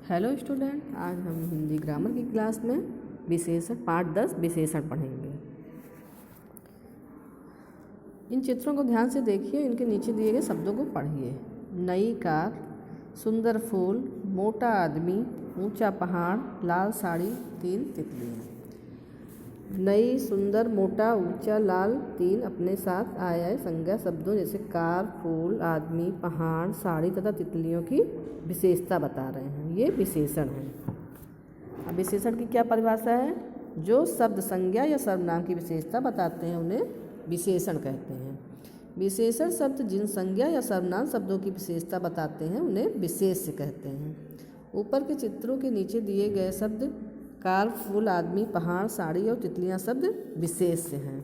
Hello student, आज हम Hindi grammar की क्लास में विशेषण पार्ट 10 विशेषण पढ़ेंगे। इन चित्रों को ध्यान से देखिए, इनके नीचे दिए गए शब्दों को पढ़िए। नई कार, सुंदर फूल, मोटा आदमी, ऊंचा पहाड़, लाल साड़ी, 3 तितलियाँ। नई, सुंदर, मोटा, ऊंचा, लाल 3 अपने साथ आए संज्ञा शब्दों जैसे कार, फूल, आदमी, पहाड़, साड़ी तथा तितलियों की विशेषता बता रहे हैं। ये विशेषण है। अब विशेषण की क्या परिभाषा है? जो शब्द संज्ञा या सर्वनाम की विशेषता बताते हैं उन्हें विशेषण कहते हैं। विशेषण शब्द जिन संज्ञा या सर्वनाम शब्दों की विशेषता बताते हैं उन्हें विशेष्य कहते हैं। ऊपर के चित्रों के नीचे दिए गए शब्द कार, फूल, आदमी, पहाड़, साड़ी और तितलियाँ शब्द विशेष्य हैं।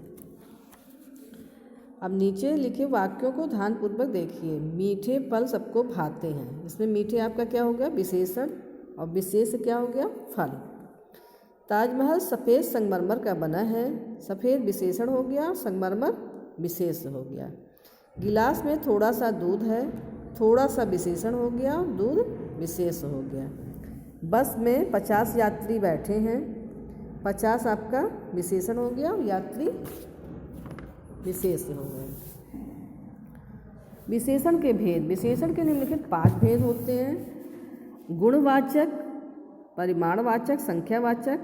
अब नीचे लिखे वाक्यों को ध्यानपूर्वक देखिए। मीठे फल सबको भाते हैं। इसमें मीठे आपका क्या हो गया? विशेषण, और विशेष क्या हो गया? फल। ताजमहल सफ़ेद संगमरमर का बना है। सफ़ेद विशेषण हो गया, संगमरमर विशेष हो गया। गिलास में थोड़ा सा दूध है। थोड़ा सा विशेषण हो गया, दूध विशेष हो गया। बस में 50 यात्री बैठे हैं। 50 आपका विशेषण हो गया, यात्री विशेष हो गए। विशेषण के भेद। विशेषण के निम्नलिखित 5 भेद होते हैं: गुणवाचक, परिमाणवाचक, संख्यावाचक,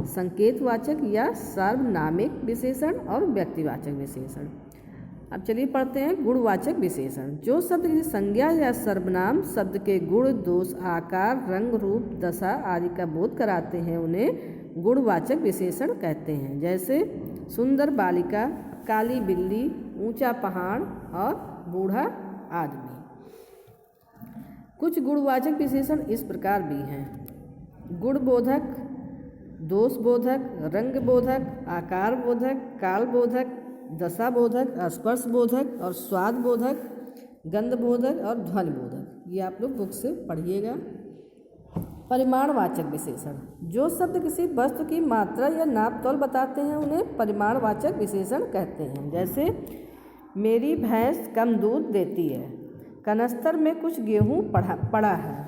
संकेतवाचक या सार्वनामिक विशेषण और व्यक्तिवाचक विशेषण। अब चलिए पढ़ते हैं गुणवाचक विशेषण। जो शब्द किसी संज्ञा या सर्वनाम शब्द के गुण, दोष, आकार, रंग, रूप, दशा आदि का बोध कराते हैं उन्हें गुणवाचक विशेषण कहते हैं। जैसे सुंदर बालिका, काली बिल्ली, ऊंचा पहाड़ और बूढ़ा आदमी। कुछ गुणवाचक विशेषण इस प्रकार भी हैं: गुणबोधक, दोषबोधक, रंगबोधक, आकारबोधक, कालबोधक, दशाबोधक, स्पर्शबोधक और स्वादबोधक, गंधबोधक और ध्वनिबोधक। ये आप लोग बुक से पढ़िएगा। परिमाणवाचक विशेषण। जो शब्द किसी वस्तु की मात्रा या नाप तौल बताते हैं उन्हें परिमाणवाचक विशेषण कहते हैं। जैसे मेरी भैंस कम दूध देती है। कनस्तर में कुछ गेहूँ पड़ा है।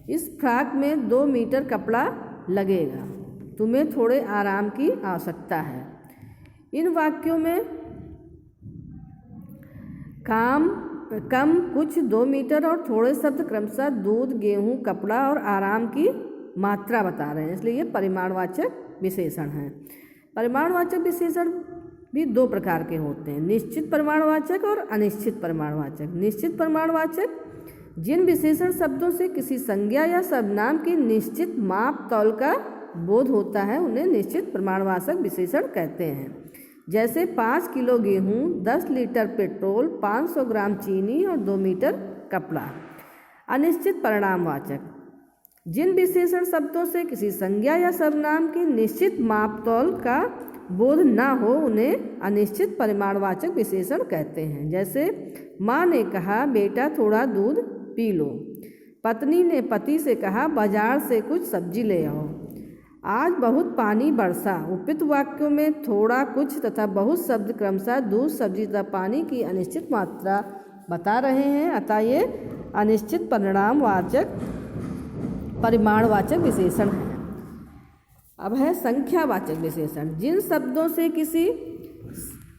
इस फ्रॉक में 2 मीटर कपड़ा लगेगा। तुम्हें थोड़े आराम की आवश्यकता है। इन वाक्यों में कम, कुछ, 2 मीटर और थोड़े शब्द क्रमशः दूध, गेहूँ, कपड़ा और आराम की मात्रा बता रहे हैं, इसलिए ये परिमाणवाचक विशेषण हैं। परिमाणवाचक विशेषण भी 2 प्रकार के होते हैं: निश्चित परिमाणवाचक और अनिश्चित परिमाणवाचक। निश्चित परिमाणवाचक जिन विशेषण शब्दों से किसी संज्ञा या सर्वनाम की निश्चित माप तौल का बोध होता है उन्हें निश्चित परिमाणवाचक विशेषण कहते हैं। जैसे 5 किलो गेहूँ, 10 लीटर पेट्रोल, 500 ग्राम चीनी और 2 मीटर कपड़ा। अनिश्चित परिणामवाचक जिन विशेषण शब्दों से किसी संज्ञा या सर्वनाम की निश्चित माप तौल का बोध न हो उन्हें अनिश्चित परिमाणवाचक विशेषण कहते हैं। जैसे माँ ने कहा, बेटा थोड़ा दूध पी लो। पत्नी ने पति से कहा, बाजार से कुछ सब्जी ले आओ। आज बहुत पानी बरसा। उपयुक्त वाक्यों में थोड़ा, कुछ तथा बहुत शब्द क्रमशः दूध, सब्जी तथा पानी की अनिश्चित मात्रा बता रहे हैं, अतः ये अनिश्चित परिमाणवाचक विशेषण है। अब है संख्यावाचक विशेषण। जिन शब्दों से किसी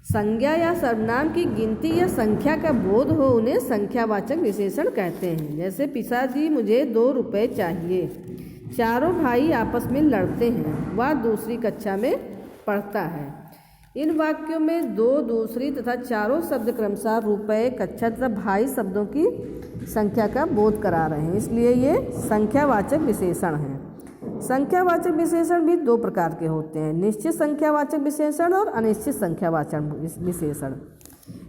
संज्ञा या सर्वनाम की गिनती या संख्या का बोध हो उन्हें संख्यावाचक विशेषण कहते हैं। जैसे पिताजी मुझे 2 रुपये चाहिए। चारों भाई आपस में लड़ते हैं। वह दूसरी कक्षा में पढ़ता है। इन वाक्यों में 2, दूसरी तथा चारों शब्द क्रमशः रुपये, कक्षा तथा भाई शब्दों की संख्या का बोध करा रहे हैं, इसलिए ये संख्यावाचक विशेषण हैं। संख्यावाचक विशेषण भी 2 प्रकार के होते हैं: निश्चित संख्यावाचक विशेषण और अनिश्चित संख्यावाचक विशेषण।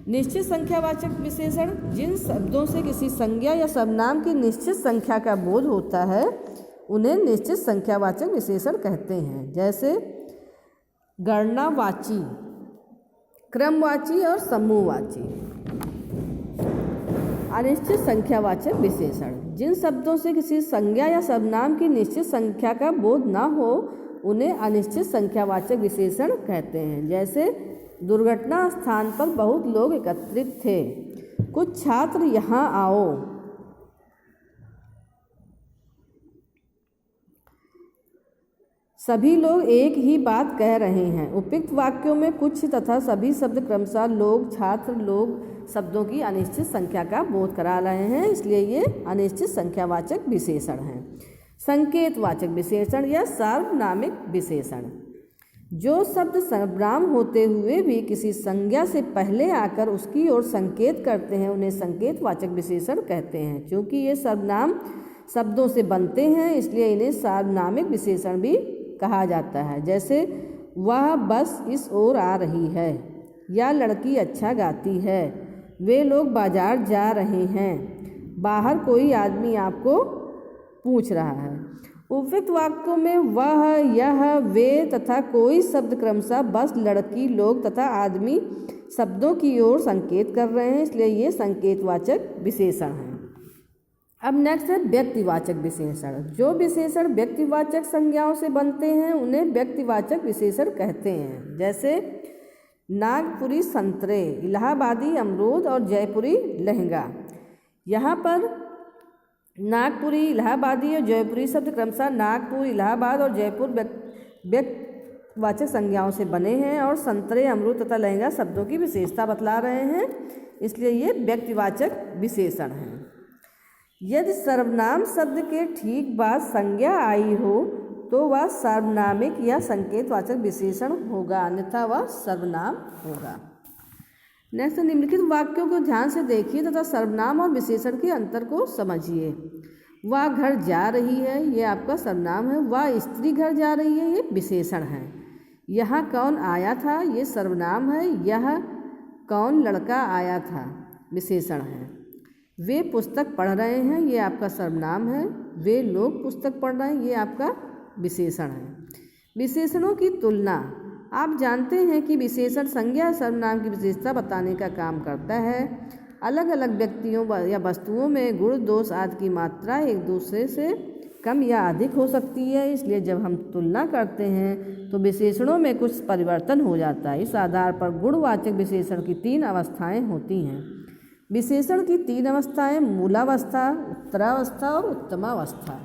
निश्चित संख्यावाचक विशेषण जिन शब्दों से किसी संज्ञा या सर्वनाम की निश्चित संख्या का बोध होता है उन्हें निश्चित संख्यावाचक विशेषण कहते हैं। जैसे गणनावाची, क्रमवाची और समूहवाची। अनिश्चित संख्यावाचक विशेषण जिन शब्दों से किसी संज्ञा या सर्वनाम की निश्चित संख्या का बोध न हो उन्हें अनिश्चित संख्यावाचक विशेषण कहते हैं। जैसे दुर्घटना स्थान पर बहुत लोग एकत्रित थे। कुछ छात्र यहाँ आओ। सभी लोग एक ही बात कह रहे हैं। उपयुक्त वाक्यों में कुछ तथा सभी शब्द क्रमशः लोग, छात्र, लोग शब्दों की अनिश्चित संख्या का बोध करा रहे हैं, इसलिए ये अनिश्चित संख्यावाचक विशेषण हैं। संकेतवाचक विशेषण या सार्वनामिक विशेषण, जो शब्द सर्वनाम होते हुए भी किसी संज्ञा से पहले आकर उसकी ओर संकेत करते हैं उन्हें संकेतवाचक विशेषण कहते हैं। क्योंकि ये सर्वनाम शब्दों से बनते हैं इसलिए इन्हें सार्वनामिक विशेषण भी कहा जाता है। जैसे वह बस इस ओर आ रही है, या लड़की अच्छा गाती है, वे लोग बाजार जा रहे हैं, बाहर कोई आदमी आपको पूछ रहा है। उपयुक्त वाक्यों में वह, यह, वे तथा कोई शब्द क्रमशः बस, लड़की, लोग तथा आदमी शब्दों की ओर संकेत कर रहे हैं, इसलिए ये संकेतवाचक विशेषण हैं। अब नेक्स्ट है व्यक्तिवाचक विशेषण। जो विशेषण व्यक्तिवाचक संज्ञाओं से बनते हैं उन्हें व्यक्तिवाचक विशेषण कहते हैं। जैसे नागपुरी संतरे, इलाहाबादी अमरूद और जयपुरी लहंगा। यहाँ पर नागपुरी, इलाहाबादी और जयपुरी शब्द क्रमशः नागपुर, इलाहाबाद और जयपुर व्यक्तिवाचक संज्ञाओं से बने हैं और संतरे, अमरूद तथा लहंगा शब्दों की विशेषता बतला रहे हैं, इसलिए ये व्यक्तिवाचक विशेषण हैं। यदि सर्वनाम शब्द के ठीक बाद संज्ञा आई हो तो वह सार्वनामिक या संकेतवाचक विशेषण होगा, अन्यथा वह सर्वनाम होगा। नेक्स्ट, निम्नलिखित वाक्यों को ध्यान से देखिए तथा सर्वनाम और विशेषण के अंतर को समझिए। वह घर जा रही है, ये आपका सर्वनाम है। वह स्त्री घर जा रही है, ये विशेषण है। यहाँ कौन आया था, ये सर्वनाम है। यह कौन लड़का आया था, विशेषण है। वे पुस्तक पढ़ रहे हैं, ये आपका सर्वनाम है। वे लोग पुस्तक पढ़ रहे हैं, ये आपका विशेषण है। विशेषणों की तुलना, आप जानते हैं कि विशेषण संज्ञा या सर्वनाम की विशेषता बताने का काम करता है। अलग अलग व्यक्तियों या वस्तुओं में गुण, दोष आदि की मात्रा एक दूसरे से कम या अधिक हो सकती है, इसलिए जब हम तुलना करते हैं तो विशेषणों में कुछ परिवर्तन हो जाता है। इस आधार पर गुणवाचक विशेषण की 3 अवस्थाएं होती हैं। विशेषण की 3 अवस्थाएं मूलावस्था, उत्तरावस्था और उत्तमावस्था।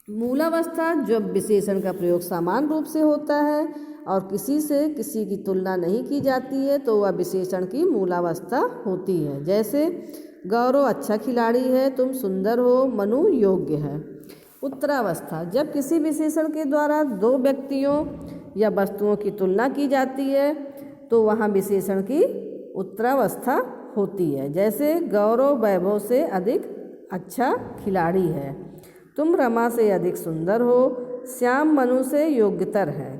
मूलावस्था, जब विशेषण का प्रयोग समान रूप से होता है और किसी से किसी की तुलना नहीं की जाती है तो वह विशेषण की मूलावस्था होती है। जैसे गौरव अच्छा खिलाड़ी है, तुम सुंदर हो, मनु योग्य है। उत्तरावस्था, जब किसी विशेषण के द्वारा 2 व्यक्तियों या वस्तुओं की तुलना की जाती है तो वहाँ विशेषण की उत्तरावस्था होती है। जैसे गौरव वैभव से अधिक अच्छा खिलाड़ी है, तुम रमा से अधिक सुंदर हो, श्याम मनु से योग्यतर है।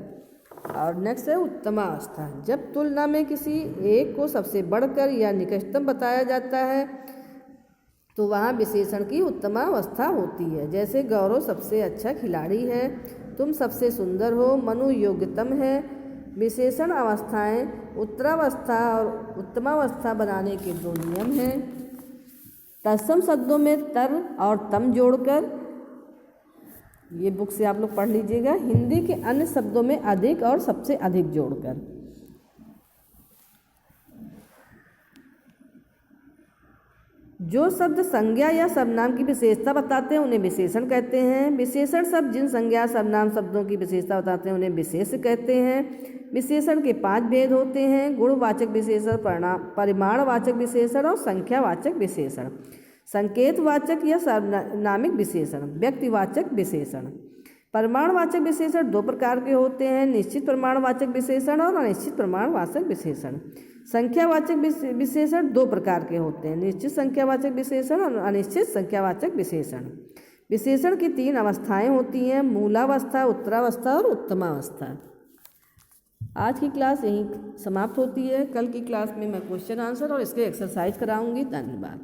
और नेक्स्ट है उत्तमावस्था, जब तुलना में किसी एक को सबसे बढ़कर या निकटतम बताया जाता है तो वहाँ विशेषण की उत्तमावस्था होती है। जैसे गौरव सबसे अच्छा खिलाड़ी है, तुम सबसे सुंदर हो, मनु योग्यतम है। विशेषण अवस्थाएं उत्तरावस्था और उत्तमावस्था बनाने के 2 नियम हैं। तत्सम शब्दों में तर और तम जोड़कर, ये बुक से आप लोग पढ़ लीजिएगा। हिंदी के अन्य शब्दों में अधिक और सबसे अधिक जोड़कर। जो शब्द संज्ञा या सर्वनाम की विशेषता बताते हैं उन्हें विशेषण कहते हैं। विशेषण शब्द जिन संज्ञा सर्वनाम शब्दों की विशेषता बताते हैं उन्हें विशेष कहते हैं। विशेषण के 5 भेद होते हैं: गुणवाचक विशेषण, परिमाणवाचक विशेषण और संख्यावाचक विशेषण। संकेतवाचक या सार्वनामिक विशेषण, व्यक्तिवाचक विशेषण। परिमाणवाचक विशेषण 2 प्रकार के होते हैं: निश्चित परिमाणवाचक विशेषण और अनिश्चित परिमाणवाचक विशेषण। संख्यावाचक विशेषण 2 प्रकार के होते हैं: निश्चित संख्यावाचक विशेषण और अनिश्चित संख्यावाचक विशेषण। विशेषण की 3 अवस्थाएं होती हैं: मूलावस्था, उत्तरावस्था और उत्तमावस्था। आज की क्लास यहीं समाप्त होती है। कल की क्लास में मैं क्वेश्चन आंसर और इसके एक्सरसाइज कराऊंगी। धन्यवाद।